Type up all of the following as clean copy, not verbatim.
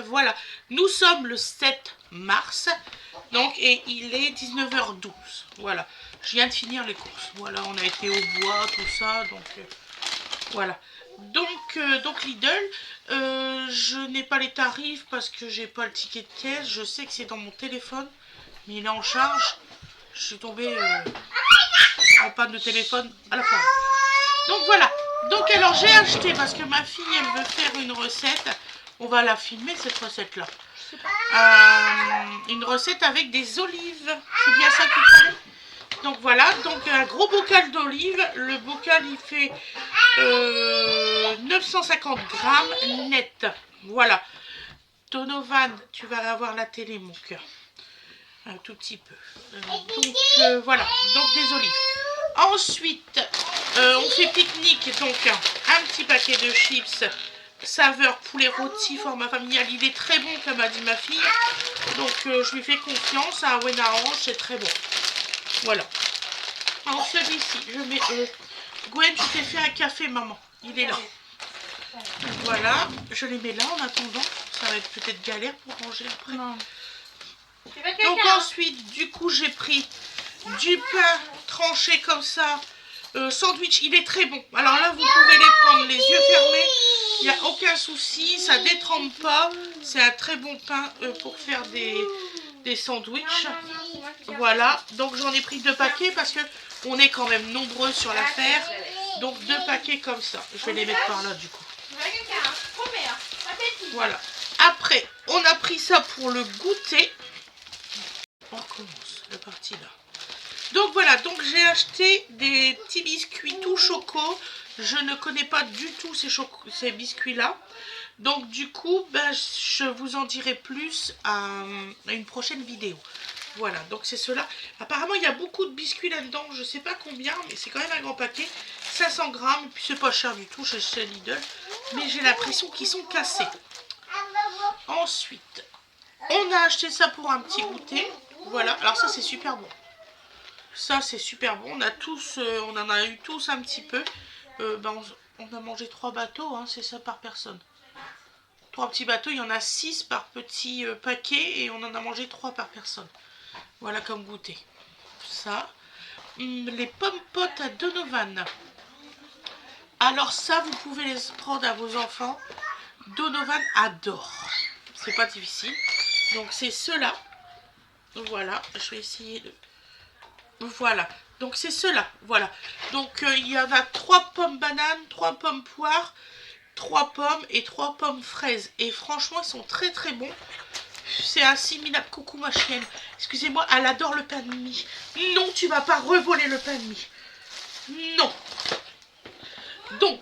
voilà, nous sommes le 7 mars, donc, et il est 19h12, voilà. Je viens de finir les courses, voilà, on a été au bois, tout ça, donc, voilà. Donc Lidl, je n'ai pas les tarifs parce que j'ai pas le ticket de caisse, je sais que c'est dans mon téléphone, mais il est en charge, je suis tombée en panne de téléphone à la fin. Donc voilà, donc alors j'ai acheté, parce que ma fille elle veut faire une recette, on va la filmer cette recette là, une recette avec des olives, c'est bien ça qu'il fallait. Donc voilà, donc un gros bocal d'olives, le bocal il fait 950 grammes net, voilà. Donovan, tu vas avoir la télé mon cœur, un tout petit peu, donc voilà, donc des olives. Ensuite, on fait pique-nique, donc un petit paquet de chips saveur poulet rôti format familial. Il est très bon comme a dit ma fille, donc je lui fais confiance. À Wena Orange, c'est très bon. Voilà. En celui-ci, je mets... Gwen, tu t'es fait un café, maman. Il est là. Voilà, je les mets là en attendant. Ça va être peut-être galère pour manger après. Non. Donc ensuite, du coup, j'ai pris du pain tranché comme ça. Sandwich, il est très bon. Alors là, vous pouvez les prendre les yeux fermés. Il n'y a aucun souci. Ça ne détrempe pas. C'est un très bon pain pour faire des sandwichs. Voilà. Donc j'en ai pris 2 paquets parce que on est quand même nombreux sur l'affaire. Donc 2 paquets comme ça. Je vais les mettre par là du coup. Voilà. Après, on a pris ça pour le goûter. On recommence la partie là. Donc voilà, donc j'ai acheté des petits biscuits tout choco. Je ne connais pas du tout ces biscuits-là. Donc du coup, ben, je vous en dirai plus à une prochaine vidéo. Voilà, donc c'est cela. Apparemment, il y a beaucoup de biscuits là-dedans. Je ne sais pas combien, mais c'est quand même un grand paquet. 500 grammes, et puis c'est pas cher du tout chez Lidl. Mais j'ai l'impression qu'ils sont cassés. Ensuite, on a acheté ça pour un petit goûter. Voilà, alors ça c'est super bon. Ça c'est super bon, on en a eu tous un petit peu. On a mangé 3 bateaux, hein, c'est ça par personne. 3 petits bateaux, il y en a 6 par petit paquet et on en a mangé 3 par personne. Voilà comme goûter. Ça. Les pommes potes à Donovan. Alors ça, vous pouvez les prendre à vos enfants. Donovan adore. C'est pas difficile. Donc c'est ceux-là. Voilà, je vais essayer de... Voilà, donc c'est ceux-là, voilà. Donc il y en a 3 pommes bananes, 3 pommes poires, 3 pommes et 3 pommes fraises. Et franchement, ils sont très très bons. C'est assimilable. Coucou ma chienne. Excusez-moi, elle adore le pain de mie. Non, tu vas pas revoler le pain de mie. Non. Donc,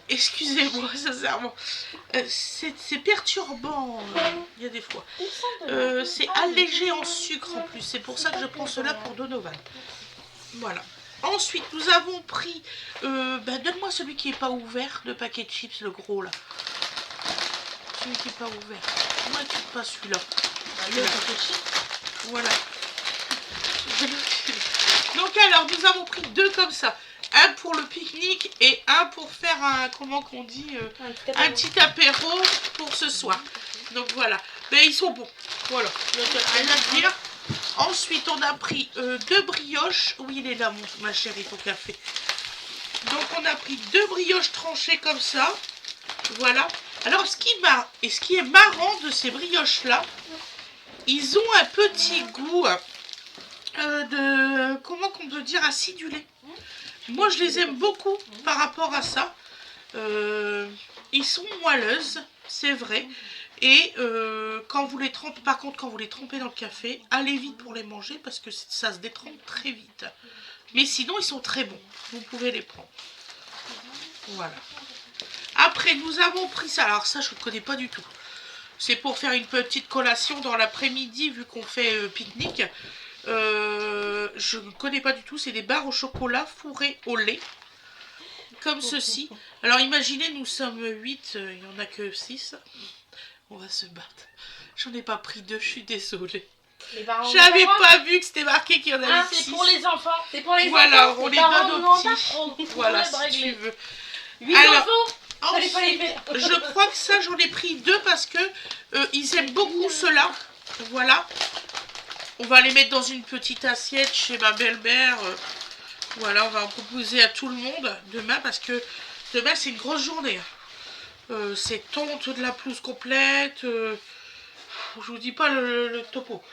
excusez-moi, sincèrement. C'est perturbant, il y a des fois. C'est allégé en sucre en plus. C'est pour ça que je prends cela pour Donovan. Voilà. Ensuite, nous avons pris... donne-moi celui qui n'est pas ouvert, le paquet de chips, le gros là. Celui qui n'est pas ouvert. Moi, tu pas celui-là. Le paquet de chips. Voilà. Donc alors, nous avons pris 2 comme ça. Un pour le pique-nique et un pour faire un, comment qu'on dit, un petit apéro pour ce soir. Donc voilà. Mais ils sont bons. Voilà. Rien à dire. Ensuite, on a pris 2 brioches. Oui, il est là, ma chérie, ton café. Donc, on a pris 2 brioches tranchées comme ça. Voilà. Alors, ce qui est marrant de ces brioches-là, ils ont un petit goût de, comment qu'on peut dire, acidulé. Moi, je les aime beaucoup par rapport à ça. Ils sont moelleuses, c'est vrai. Et quand vous les trempez, par contre, quand vous les trempez dans le café, allez vite pour les manger parce que ça se détrempe très vite. Mais sinon, ils sont très bons. Vous pouvez les prendre. Voilà. Après, nous avons pris ça. Alors ça, je ne connais pas du tout. C'est pour faire une petite collation dans l'après-midi vu qu'on fait pique-nique. Je ne connais pas du tout. C'est des barres au chocolat fourrées au lait. Comme ceci. Alors imaginez, nous sommes 8. Il n'y en a que 6. On va se battre. J'en ai pas pris 2. Je suis désolée. J'avais pas vu que c'était marqué qu'il y en avait 6. C'est pour les enfants. C'est pour les voilà, enfants. On les donne aux petits. Voilà, si tu veux. 8 alors, enfants. Je crois que ça, j'en ai pris 2 parce que ils aiment beaucoup cela. Voilà. On va les mettre dans une petite assiette chez ma belle-mère. Voilà, on va en proposer à tout le monde demain parce que demain, c'est une grosse journée. C'est tonte de la pelouse complète. Je vous dis pas le topo.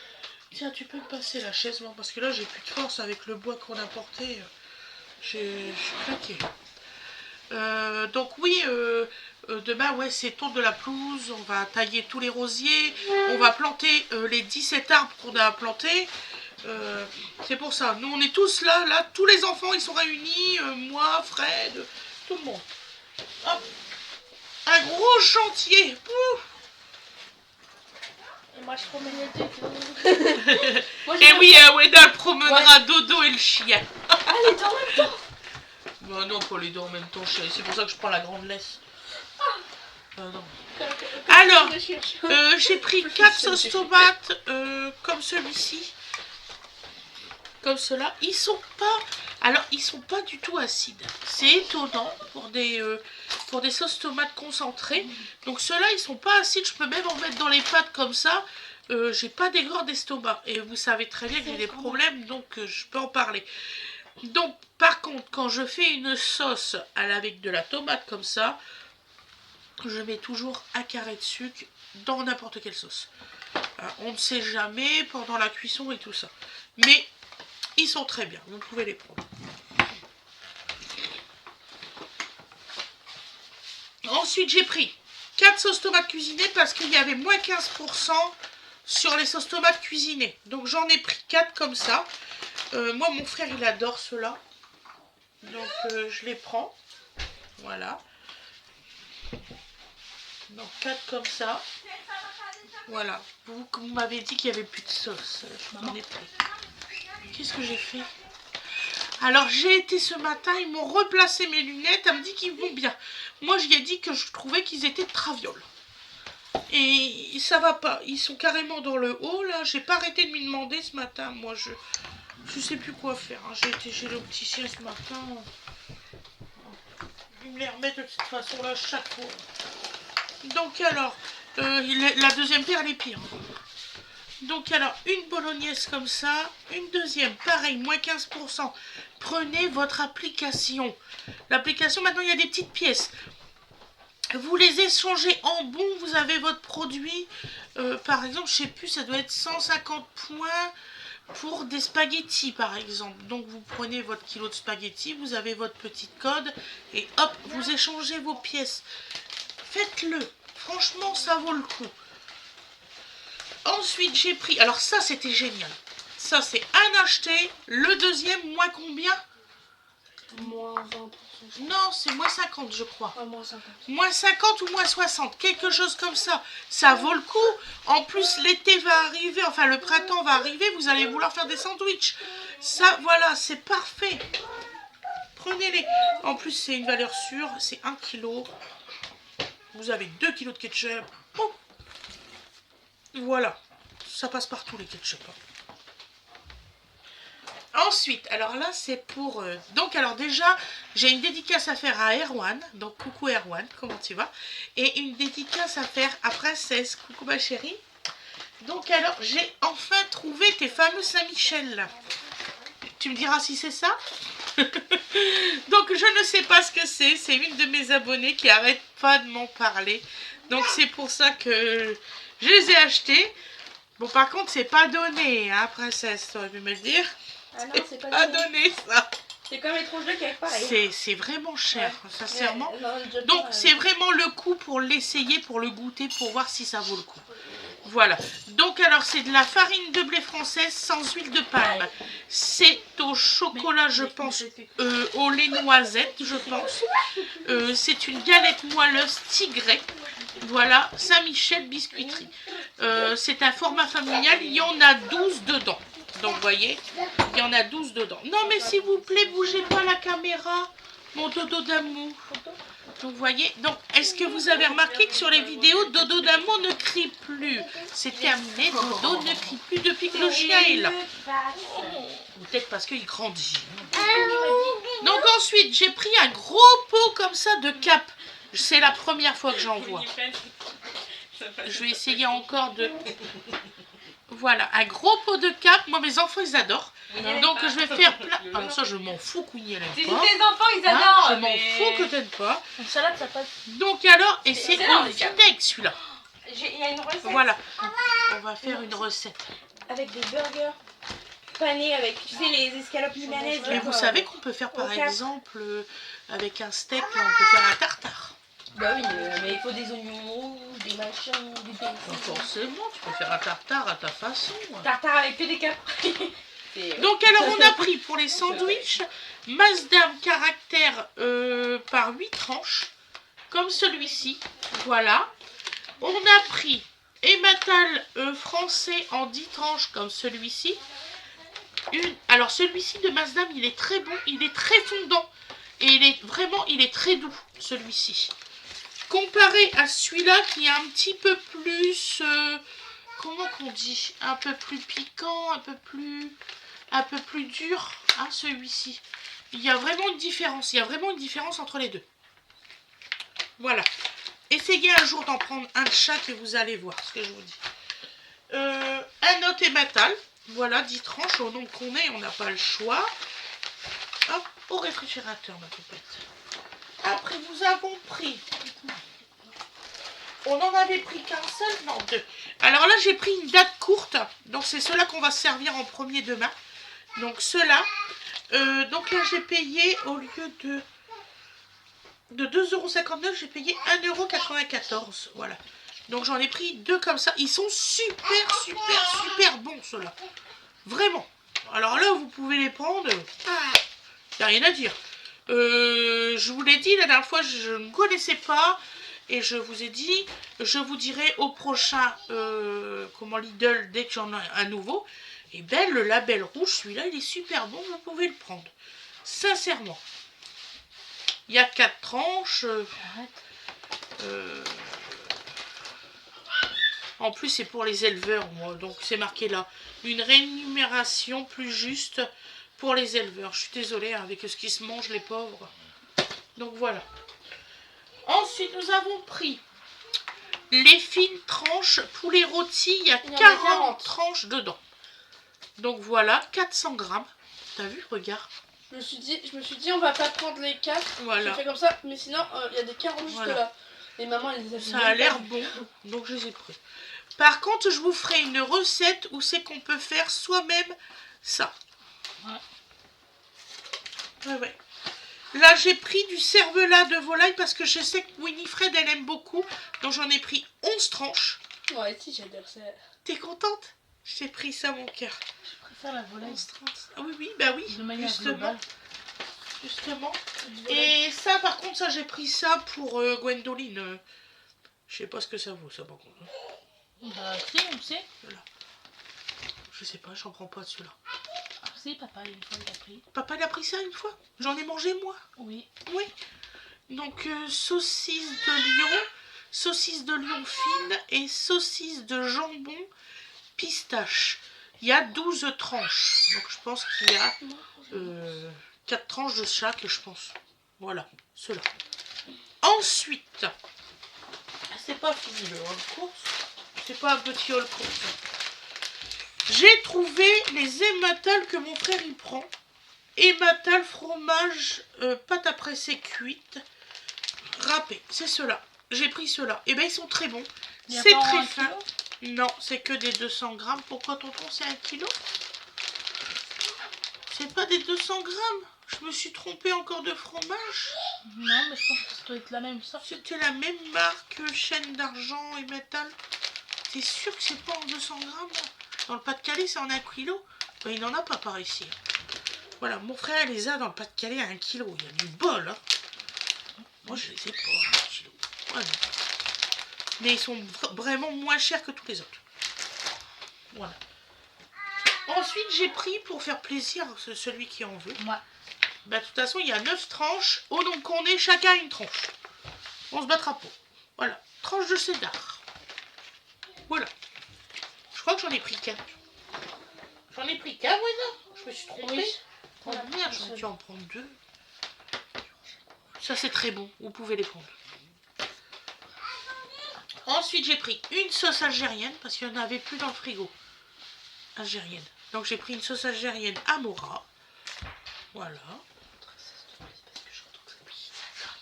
Tiens, tu peux me passer la chaise, non, parce que là, j'ai plus de force avec le bois qu'on a porté. Je suis claquée. Donc oui, demain, ouais, c'est tonte de la pelouse. On va tailler tous les rosiers. On va planter les 17 arbres qu'on a plantés. C'est pour ça. Nous, on est tous là. Là, tous les enfants, ils sont réunis. Moi, Fred, tout le monde. Hop. Un gros chantier. Ouf. Et moi, je promène les deux. Et oui, Weda promènera Dodo et le chien. Ah, les deux en même temps. Bah non, pas les deux en même temps, chérie. C'est pour ça que je prends la grande laisse. Non. Alors, j'ai pris 4 sauces tomates comme celui-ci. Comme cela. Ils sont pas... Alors, ils sont pas du tout acides. C'est étonnant pour des sauces tomates concentrées. Donc, ceux-là, ils sont pas acides. Je peux même en mettre dans les pâtes comme ça. J'ai pas d'aigreur d'estomac. Et vous savez très bien que j'ai des problèmes, donc je peux en parler. Donc, par contre, quand je fais une sauce avec de la tomate comme ça, je mets toujours un carré de sucre dans n'importe quelle sauce. On ne sait jamais pendant la cuisson et tout ça. Mais ils sont très bien, vous pouvez les prendre. Ensuite, j'ai pris 4 sauces tomates cuisinées parce qu'il y avait moins 15% sur les sauces tomates cuisinées. Donc j'en ai pris 4 comme ça. Moi, mon frère, il adore cela. Donc je les prends. Voilà. Donc 4 comme ça. Voilà. Vous m'avez dit qu'il n'y avait plus de sauce. Je m'en ai pris. Qu'est-ce que j'ai fait? Alors j'ai été ce matin, ils m'ont replacé mes lunettes, elle me dit qu'ils vont bien. Moi je lui ai dit que je trouvais qu'ils étaient travioles. Et ça va pas, ils sont carrément dans le haut là, j'ai pas arrêté de m'y demander ce matin. Moi je sais plus quoi faire, hein. J'ai été chez l'opticien ce matin. Ils me les remettent de toute façon là chaque fois. Donc alors, la deuxième paire elle est pire. Donc alors, une bolognaise comme ça, une deuxième, pareil, moins 15%. Prenez votre application. L'application, maintenant, il y a des petites pièces. Vous les échangez en bon, vous avez votre produit. Par exemple, je sais plus, ça doit être 150 points pour des spaghettis, par exemple. Donc, vous prenez votre kilo de spaghettis, vous avez votre petit code et hop, vous échangez vos pièces. Faites-le. Franchement, ça vaut le coup. Ensuite, j'ai pris... Alors ça, c'était génial. Ça, c'est un acheté. Le deuxième, moins combien? Moins 20%. Non, c'est moins 50, je crois. Ah, moins 50. Moins 50 ou moins 60. Quelque chose comme ça. Ça vaut le coup. En plus, l'été va arriver. Enfin, le printemps va arriver. Vous allez vouloir faire des sandwichs. Ça, voilà, c'est parfait. Prenez-les. En plus, c'est une valeur sûre. C'est 1 kg. Vous avez 2 kg de ketchup. Oh. Voilà, ça passe partout les ketchup. Ensuite, alors là c'est pour... donc alors déjà, j'ai une dédicace à faire à Erwan. Donc coucou Erwan, comment tu vas? Et une dédicace à faire à Princesse. Coucou ma chérie. Donc alors, j'ai enfin trouvé tes fameux Saint-Michel là. Tu me diras si c'est ça? Donc je ne sais pas ce que c'est. C'est une de mes abonnées qui arrête pas de m'en parler. Donc c'est pour ça que... je les ai achetés. Bon, par contre, c'est pas donné, hein, princesse, tu aurais pu me le dire. Ah non, c'est pas donné, ça. C'est comme les tronches de cake, pareil. C'est vraiment cher, ouais. Sincèrement. Ouais, donc, c'est vraiment le coup pour l'essayer, pour le goûter, pour voir si ça vaut le coup. Voilà. Donc, alors, c'est de la farine de blé française sans huile de palme. C'est au chocolat, je pense, au lait noisette, je pense. C'est une galette moelleuse tigrée. Voilà, Saint-Michel Biscuiterie. C'est un format familial, il y en a 12 dedans. Donc, vous voyez, il y en a 12 dedans. Non, mais s'il vous plaît, bougez pas la caméra, mon dodo d'amour. Donc, vous voyez, donc, est-ce que vous avez remarqué que sur les vidéos, Dodo d'amour ne crie plus? C'est terminé, Dodo ne crie plus depuis que le chien est là. Peut-être parce qu'il grandit. Donc, ensuite, j'ai pris un gros pot comme ça de Cap. C'est la première fois que j'en vois. Je vais essayer encore de... Voilà, un gros pot de cap. Moi, mes enfants, ils adorent. Donc, je vais faire plein... Alors ça, je m'en fous qu'Ouni, elle aime Si pas. tes enfants, ils adorent. Je m'en fous que t'aimes pas. Une salade, ça passe. Donc, alors, et c'est excellent, au les gars. vinaigre, celui-là. Il y a une recette. Voilà. On va faire une recette. Avec des burgers panés avec, tu sais, les escalopes libanaises. Mais vous savez qu'on peut faire, par exemple, avec un steak, là, on peut faire un tartare. Bah oui, mais il faut des oignons rouges, des machins, des Pas forcément, tu peux faire un tartare à ta façon. tartare avec que des capres. Donc alors on a pris pour les sandwichs Masdam caractère par 8 tranches, comme celui-ci. Voilà. On a pris Emmental français en 10 tranches, comme celui-ci. Alors celui-ci de Masdam, il est très bon, il est très fondant. Et il est très doux, celui-ci. Comparé à celui-là qui est un petit peu plus... comment qu'on dit? Un peu plus piquant, un peu plus dur, hein, celui-ci. Il y a vraiment une différence. Il y a vraiment une différence entre les deux. Voilà. Essayez un jour d'en prendre un de chaque et vous allez voir ce que je vous dis. Un autre Emmental. Voilà, 10 tranches. Au nombre qu'on est, on n'a pas le choix. Hop, au réfrigérateur, ma poupette. Après, nous avons pris... On en avait pris qu'un seul, non, deux. Alors là, j'ai pris une date courte. Donc, c'est ceux-là qu'on va servir en premier demain. Donc, ceux-là. Donc là, j'ai payé, au lieu de 2,59 €, j'ai payé 1,94 €. Voilà. Donc, j'en ai pris deux comme ça. Ils sont super bons, ceux-là. Vraiment. Alors là, vous pouvez les prendre. Il n'y a rien à dire. Je vous l'ai dit la dernière fois, je ne connaissais pas. Et je vous ai dit, je vous dirai au prochain Lidl, dès que j'en ai un nouveau. Et ben le label rouge, celui-là, il est super bon, vous pouvez le prendre. Sincèrement. Il y a 4 tranches. En plus, c'est pour les éleveurs, moi. Donc, c'est marqué là. Une rémunération plus juste pour les éleveurs. Je suis désolée, hein, avec ce qui se mange, les pauvres. Donc, voilà. Ensuite, nous avons pris les fines tranches poulet rôti. Il y a 40 tranches dedans. Donc voilà, 400 grammes. T'as vu, regarde. Je me suis dit, on va pas prendre les 4. Voilà. Je fais comme ça, mais sinon, il y a des carottes juste là. Et maman, elle les a fait. Ça a l'air bon, donc je les ai pris. Par contre, je vous ferai une recette où c'est qu'on peut faire soi-même ça. Ouais. Là, j'ai pris du cervelas de volaille parce que je sais que Winifred, elle aime beaucoup. Donc, j'en ai pris 11 tranches. Ouais, si, j'adore ça. T'es contente? J'ai pris ça, mon cœur. Je préfère la volaille. 11 tranches. Ah oui, bah oui, de manière justement. Et ça, par contre, ça, j'ai pris ça pour Gwendoline. Je sais pas ce que ça vaut, ça, par contre. Bah, si, on le sait. Voilà. Je sais pas, j'en prends pas de celui-là. Si, papa, une fois, il a pris. Papa, il a pris ça une fois? J'en ai mangé, moi? Oui. Oui. Donc, saucisse de lion fine et saucisse de jambon pistache. Il y a 12 tranches. Donc, je pense qu'il y a 4 tranches de chaque, je pense. Voilà, ceux-là. Ensuite, c'est pas fini le haul course. C'est pas un petit haul course. J'ai trouvé les Emmental que mon frère y prend. Emmental fromage, pâte à presser cuite, râpé. C'est ceux-là. J'ai pris ceux-là. Et ben ils sont très bons. C'est très fin. Non, c'est que des 200 grammes. Pourquoi tonton c'est 1 kilo? C'est pas des 200 grammes. Je me suis trompée encore de fromage. Non, mais je pense que ça doit être la même sorte. C'était la même marque, chaîne d'argent et métal. T'es sûr que c'est pas en 200 grammes là? Dans le Pas-de-Calais, c'est en 1 kilo. Ben, il n'en a pas par ici. Voilà, mon frère les a dans le Pas-de-Calais à 1 kilo. Il y a du bol. Hein. Moi, je les ai pas à 1 kilo. Ouais, mais ils sont vraiment moins chers que tous les autres. Voilà. Ensuite, j'ai pris pour faire plaisir à celui qui en veut. Ouais. Bah, de toute façon, il y a 9 tranches. Oh, donc on est chacun une tranche. On se battra pas. Voilà. Tranche de cédar. Voilà. Je crois que j'en ai pris 4. J'en ai pris 4, ouais, non. Je me suis trompée. Oui. Oh merde, j'aurais dû en prendre 2. Ça, c'est très bon. Vous pouvez les prendre. Ensuite, j'ai pris une sauce algérienne parce qu'il n'y en avait plus dans le frigo. Algérienne. Donc, j'ai pris une sauce algérienne Amora. Voilà. Il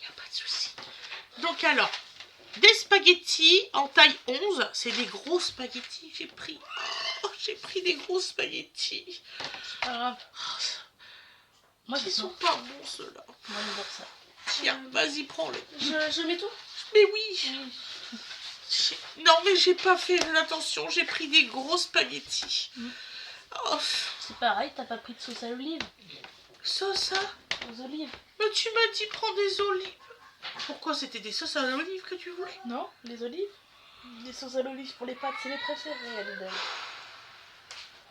n'y a pas de souci. Donc, alors, des spaghettis en taille 11. C'est des gros spaghettis. J'ai pris des gros spaghettis. C'est pas grave. Moi, Ils sont pas bons, ceux-là. Moi, j'adore ça. Tiens, vas-y, prends-le. Je mets tout. Mais oui. Non, mais j'ai pas fait attention. J'ai pris des gros spaghettis. Oh. C'est pareil, t'as pas pris de sauce à l'olive. Ça Aux olives. Mais tu m'as dit prends des olives. Pourquoi c'était des sauces à l'olive que tu voulais? Non, les olives. Des sauces à l'olive pour les pâtes, c'est mes préférées à Lidl.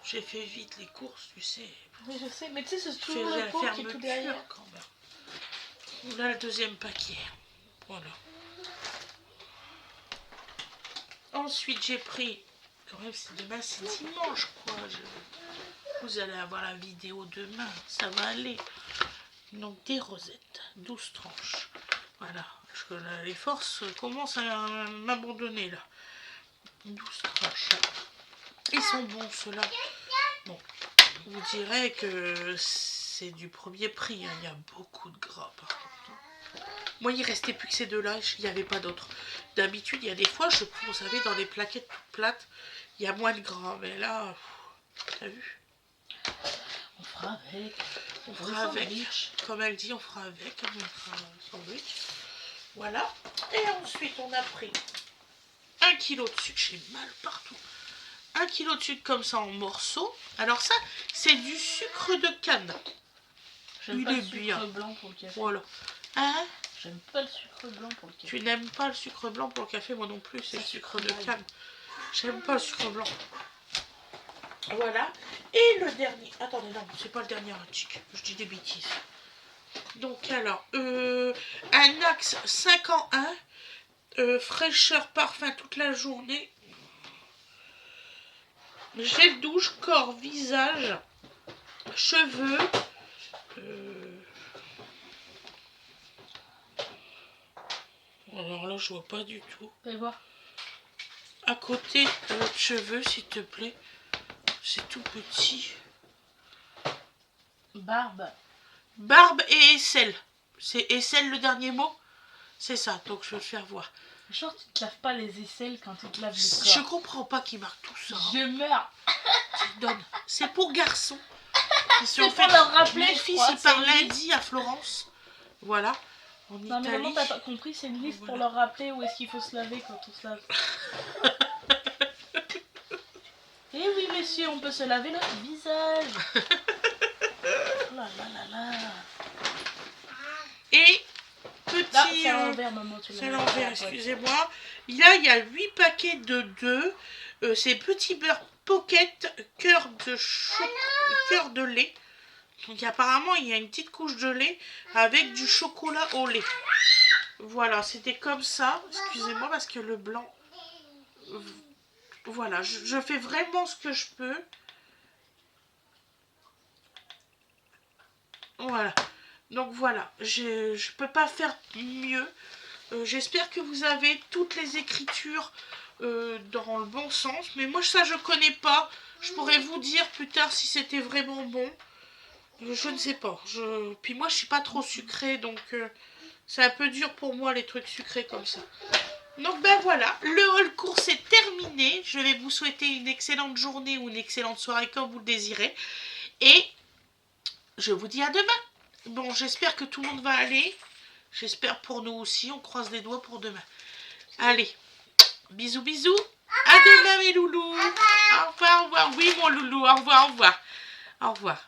J'ai fait vite les courses, tu sais. Oui, je sais, mais tu sais, c'est Je fais toujours la le pot qui est tout derrière. fermeture quand même. Là, le deuxième paquet. Voilà. Ensuite, j'ai pris... Quand même, demain, c'est dimanche, quoi. Vous allez avoir la vidéo demain. Ça va aller. Donc, des rosettes. 12 tranches. Voilà. Parce que là, les forces commencent à m'abandonner, là. 12 tranches. Ils sont bons, ceux-là. Bon. Vous direz que c'est du premier prix. Hein. Il y a beaucoup de gras, par contre. Moi, il restait plus que ces deux-là. Il n'y avait pas d'autres. D'habitude, il y a des fois, vous savez, dans les plaquettes toutes plates, il y a moins de gras. Mais là, t'as vu? On fera avec. On fera avec. Comme elle dit, on fera avec. On fera un sandwich. Voilà. Et ensuite, on a pris 1 kg de sucre. J'ai mal partout. 1 kg de sucre comme ça en morceaux. Alors ça, c'est du sucre de canne. J'aime pas le sucre blanc pour le café. Voilà. Hein? J'aime pas le sucre blanc pour le café. Tu n'aimes pas le sucre blanc pour le café? Moi non plus, c'est le sucre de canne. J'aime pas le sucre blanc. Voilà. Et le dernier. Attendez, non, c'est pas le dernier article. Je dis des bêtises. Donc alors, un Axe 5 en 1. Fraîcheur parfum toute la journée. Gel douche, corps, visage, cheveux. Alors là, je vois pas du tout. Fais voir. À côté cheveux, s'il te plaît. C'est tout petit. Barbe. Barbe et aisselle. C'est aisselle le dernier mot? C'est ça, donc je vais le faire voir. Genre, tu te laves pas les aisselles quand tu te laves le corps. Je comprends pas qui marque tout ça. Je meurs. C'est pour garçons. C'est pour leur rappeler. Mon fils, il part lundi à Florence. Voilà. En non, mais Italie. vraiment, t'as pas compris, c'est une liste pour leur rappeler où est-ce qu'il faut se laver quand on se lave. Eh oui, monsieur, on peut se laver notre visage. Oh là là là là. Et petit... c'est à l'envers, maman. C'est à l'envers, excusez-moi. Là, il y a 8 paquets de 2. C'est petit beurre pocket, cœur de lait. Donc apparemment, il y a une petite couche de lait avec du chocolat au lait. Voilà, c'était comme ça. Excusez-moi parce que le blanc... Voilà, je fais vraiment ce que je peux. Voilà. Donc voilà, je peux pas faire mieux. J'espère que vous avez toutes les écritures dans le bon sens. Mais moi, ça, je connais pas. Je pourrais vous dire plus tard si c'était vraiment bon. Je ne sais pas. Puis moi, je suis pas trop sucrée, donc c'est un peu dur pour moi, les trucs sucrés comme ça. Donc ben voilà, le haul course est terminé. Je vais vous souhaiter une excellente journée ou une excellente soirée comme vous le désirez. Et je vous dis à demain. Bon, j'espère que tout le monde va aller. J'espère pour nous aussi. On croise les doigts pour demain. Allez, bisous, bisous. À demain, mes loulous. Au revoir, au revoir. Oui, mon loulou, au revoir, au revoir. Au revoir.